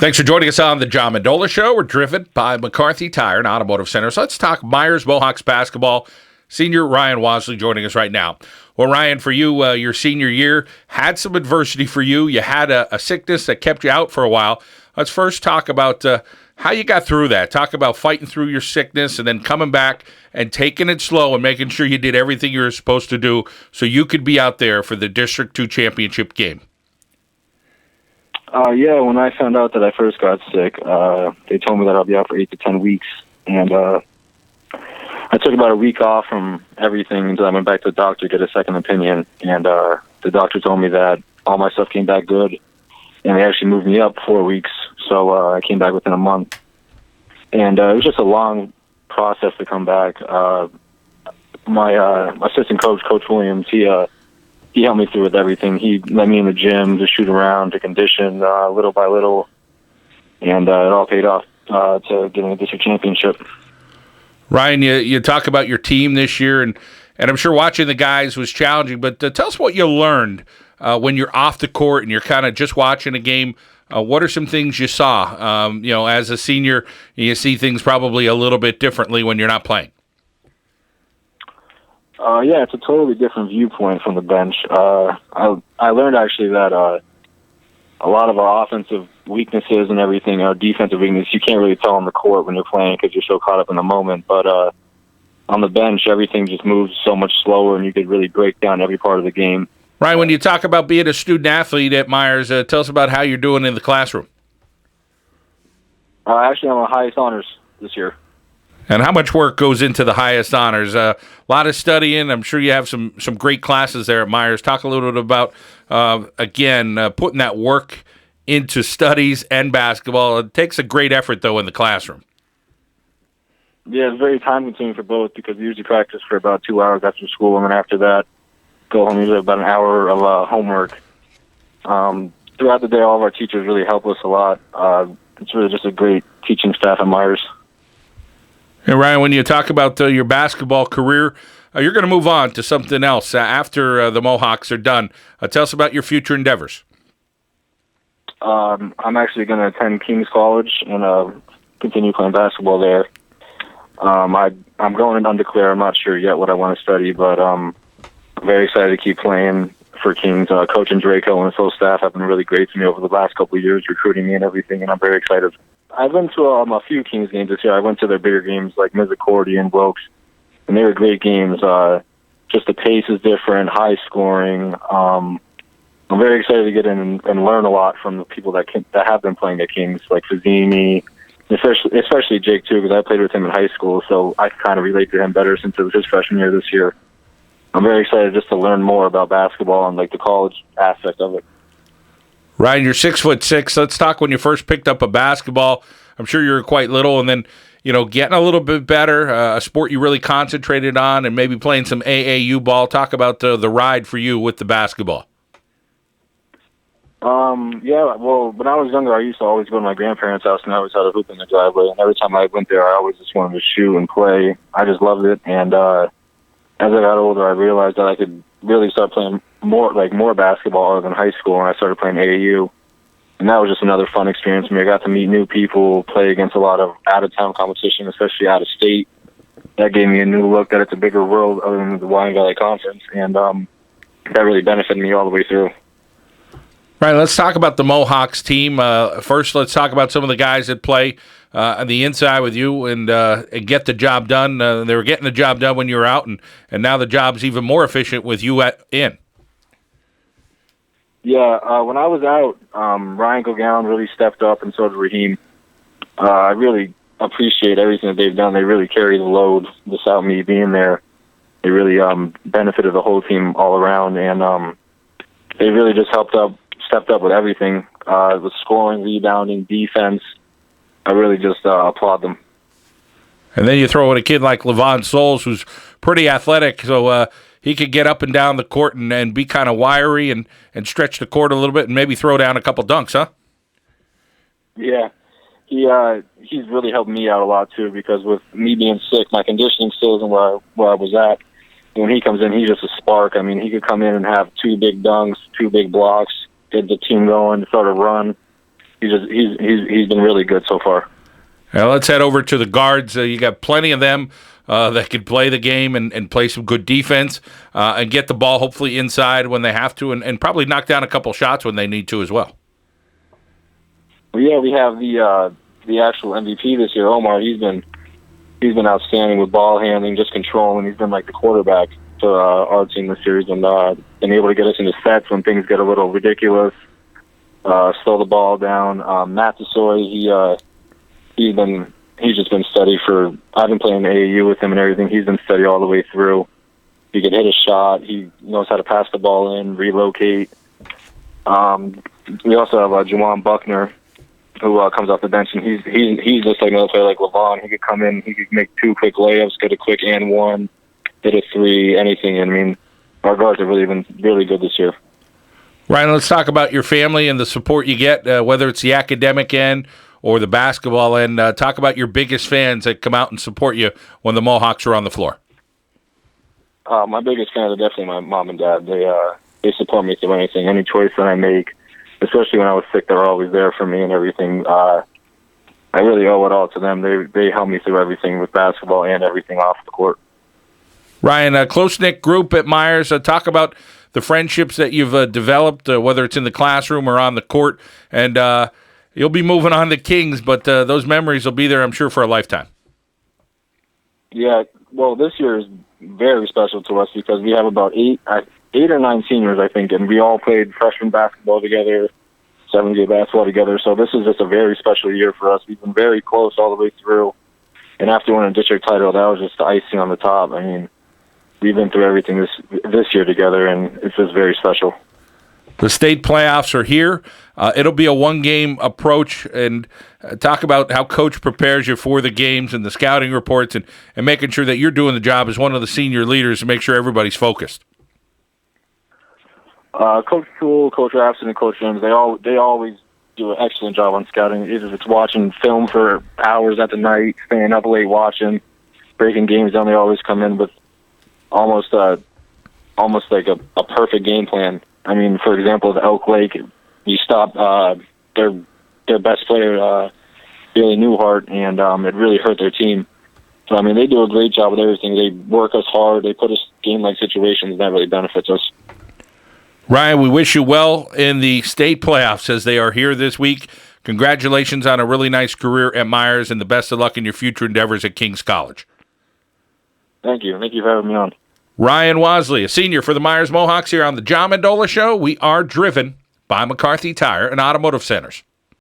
Thanks for joining us on the John Mendola Show. We're driven by McCarthy Tire and Automotive Center. So let's talk Meyers Mohawks basketball. Senior Ryan Wasley joining us right now. Well, Ryan, for you, your senior year had some adversity for you. You had a sickness that kept you out for a while. Let's first talk about how you got through that. Talk about fighting through your sickness and then coming back and taking it slow and making sure you did everything you were supposed to do so you could be out there for the District 2 championship game. Yeah, when I found out that I first got sick, they told me that I'll be out for 8 to 10 weeks. And I took about a week off from everything until I went back to the doctor to get a second opinion. And the doctor told me that all my stuff came back good. And they actually moved me up 4 weeks. So I came back within a month. And it was just a long process to come back. My assistant coach, Coach Williams, he helped me through with everything. He let me in the gym to shoot around, to condition little by little, and it all paid off to getting a district championship. Ryan, you talk about your team this year, and I'm sure watching the guys was challenging, but tell us what you learned when you're off the court and you're kind of just watching a game. What are some things you saw? As a senior, you see things probably a little bit differently when you're not playing. Yeah, it's a totally different viewpoint from the bench. I learned actually that a lot of our offensive weaknesses and everything, our defensive weakness, you can't really tell on the court when you're playing because you're so caught up in the moment. But on the bench, everything just moves so much slower, and you could really break down every part of the game. Ryan, when you talk about being a student athlete at Meyers, tell us about how you're doing in the classroom. Actually, I'm on highest honors this year. And how much work goes into the highest honors? A lot of studying. I'm sure you have some great classes there at Meyers. Talk a little bit about, putting that work into studies and basketball. It takes a great effort, though, in the classroom. Yeah, it's very time-consuming for both because we usually practice for about 2 hours after school, and then after that, go home usually about an hour of homework. Throughout the day, all of our teachers really help us a lot. It's really just a great teaching staff at Meyers. Hey, Ryan, when you talk about your basketball career, you're going to move on to something else after the Mohawks are done. Tell us about your future endeavors. I'm actually going to attend King's College and continue playing basketball there. I'm going in undeclared. I'm not sure yet what I want to study, but I'm very excited to keep playing for Kings. Coach and Draco and his whole staff have been really great to me over the last couple of years, recruiting me and everything, and I'm very excited. I've been to a few Kings games this year. I went to their bigger games like Misericordia and Wilkes, and they were great games. Just the pace is different, high scoring. I'm very excited to get in and learn a lot from the people that have been playing at Kings, like Fazini, especially Jake too, because I played with him in high school, so I kind of relate to him better since it was his freshman year this year. I'm very excited just to learn more about basketball and like the college aspect of it. Ryan, you're 6'6". Let's talk when you first picked up a basketball. I'm sure you were quite little, and then getting a little bit better, a sport you really concentrated on, and maybe playing some AAU ball. Talk about the ride for you with the basketball. Yeah, well, when I was younger, I used to always go to my grandparents' house, and I always had a hoop in the driveway. And every time I went there, I always just wanted to shoot and play. I just loved it, and as I got older, I realized that I could really start playing more basketball other than high school, and I started playing AAU. And that was just another fun experience for me. I got to meet new people, play against a lot of out-of-town competition, especially out of state. That gave me a new look that it's a bigger world other than the Wine Valley Conference, and that really benefited me all the way through. Right, let's talk about the Mohawks team. First, let's talk about some of the guys that play on the inside with you and get the job done. They were getting the job done when you were out, and now the job's even more efficient with you in. Yeah, when I was out, Ryan Gogown really stepped up, and so did Raheem. I really appreciate everything that they've done. They really carry the load without me being there. They really benefited the whole team all around, and they really just stepped up with everything, with scoring, rebounding, defense. I really just applaud them. And then you throw in a kid like LaVon Souls, who's pretty athletic, so he could get up and down the court and be kind of wiry and stretch the court a little bit and maybe throw down a couple dunks, huh? Yeah. He's really helped me out a lot, too, because with me being sick, my conditioning still isn't where I was at. When he comes in, he's just a spark. I mean, he could come in and have 2 big dunks, 2 big blocks, get the team going, start a run. he's been really good so far. Now let's head over to the guards. You got plenty of them that can play the game and play some good defense and get the ball hopefully inside when they have to, and probably knock down a couple shots when they need to as well. Well, yeah, we have the actual MVP this year, Omar. He's been outstanding with ball handling, just controlling. He's been like the quarterback for our team this year, and been able to get us into sets when things get a little ridiculous. Slow the ball down. Matt Desoy, he's just been steady for. I've been playing AAU with him and everything. He's been steady all the way through. He can hit a shot. He knows how to pass the ball in, relocate. We also have Juwan Buckner, who comes off the bench, and he's just like another player like LaVon. He could come in, he could make 2 quick layups, get a quick and one, hit a 3, anything. And I mean, our guards have really been really good this year. Ryan, let's talk about your family and the support you get, whether it's the academic end or the basketball end. Talk about your biggest fans that come out and support you when the Mohawks are on the floor. My biggest fans are definitely my mom and dad. They support me through anything, any choice that I make. Especially when I was sick, they were always there for me and everything. I really owe it all to them. They helped me through everything with basketball and everything off the court. Ryan, a close-knit group at Meyers. Talk about the friendships that you've developed, whether it's in the classroom or on the court. And you'll be moving on to Kings, but those memories will be there, I'm sure, for a lifetime. Yeah, well, this year is very special to us because we have about 8 or 9 seniors, I think, and we all played freshman basketball together, 7-game basketball together. So this is just a very special year for us. We've been very close all the way through. And after winning a district title, that was just the icing on the top. I mean, we've been through everything this year together, and it's just very special. The state playoffs are here. It'll be a one-game approach, and talk about how Coach prepares you for the games and the scouting reports and making sure that you're doing the job as one of the senior leaders to make sure everybody's focused. Coach Toole, Coach Rapson, and Coach James, they always do an excellent job on scouting. Either it's watching film for hours at the night, staying up late watching, breaking games down. They always come in with almost like a perfect game plan. I mean, for example, the Elk Lake, you stop their best player, Billy Newhart, and it really hurt their team. So, I mean, they do a great job with everything. They work us hard. They put us game-like situations, and that really benefits us. Ryan, we wish you well in the state playoffs as they are here this week. Congratulations on a really nice career at Meyers, and the best of luck in your future endeavors at King's College. Thank you. Thank you for having me on. Ryan Wasley, a senior for the Meyers Mohawks here on the John Mendola Show. We are driven by McCarthy Tire and Automotive Centers.